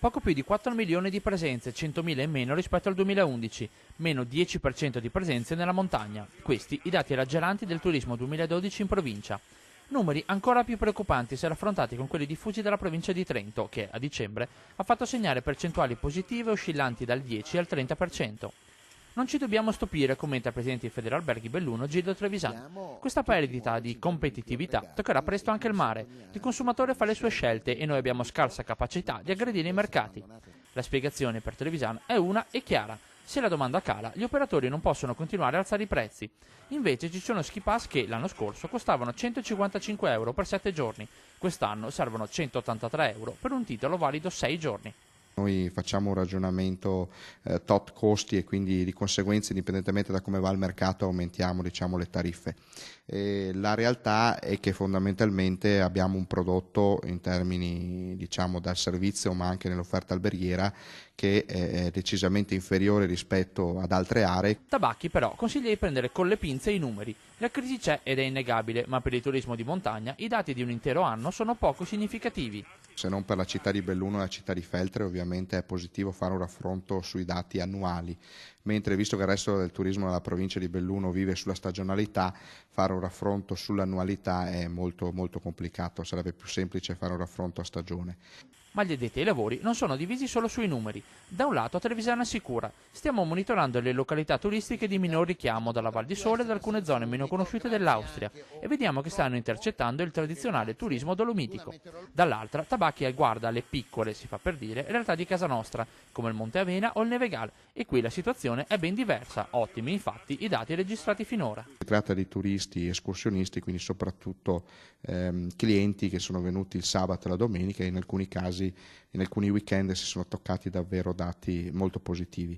Poco più di 4 milioni di presenze, 100.000 in meno rispetto al 2011, meno 10% di presenze nella montagna. Questi i dati raggelanti del turismo 2012 in provincia. Numeri ancora più preoccupanti se raffrontati con quelli diffusi dalla provincia di Trento, che a dicembre ha fatto segnare percentuali positive oscillanti dal 10 al 30%. Non ci dobbiamo stupire, commenta il presidente di Federalberghi Belluno Gildo Trevisan. Questa perdita di competitività toccherà presto anche il mare. Il consumatore fa le sue scelte e noi abbiamo scarsa capacità di aggredire i mercati. La spiegazione per Trevisan è una e chiara. Se la domanda cala, gli operatori non possono continuare a alzare i prezzi. Invece ci sono ski pass che l'anno scorso costavano 155 euro per 7 giorni. Quest'anno servono 183 euro per un titolo valido 6 giorni. Noi facciamo un ragionamento tot costi e quindi di conseguenza, indipendentemente da come va il mercato, aumentiamo le tariffe. La realtà è che fondamentalmente abbiamo un prodotto in termini dal servizio ma anche nell'offerta alberghiera che è decisamente inferiore rispetto ad altre aree. Tabacchi però consiglia di prendere con le pinze i numeri. La crisi c'è ed è innegabile, ma per il turismo di montagna i dati di un intero anno sono poco significativi. Se non per la città di Belluno e la città di Feltre, ovviamente è positivo fare un raffronto sui dati annuali, mentre visto che il resto del turismo della provincia di Belluno vive sulla stagionalità, fare un raffronto sull'annualità è molto complicato, sarebbe più semplice fare un raffronto a stagione. Ma gli addetti ai lavori non sono divisi solo sui numeri. Da un lato Trevisan assicura: stiamo monitorando le località turistiche di minor richiamo dalla Val di Sole e da alcune zone meno conosciute dell'Austria e vediamo che stanno intercettando il tradizionale turismo dolomitico. Dall'altra Tabacchi guarda le piccole, si fa per dire, realtà di casa nostra, come il Monte Avena o il Nevegal, e qui la situazione è ben diversa, ottimi infatti i dati registrati finora. Si tratta di turisti escursionisti, quindi soprattutto clienti che sono venuti il sabato e la domenica e in alcuni casi, in alcuni weekend si sono toccati davvero dati molto positivi.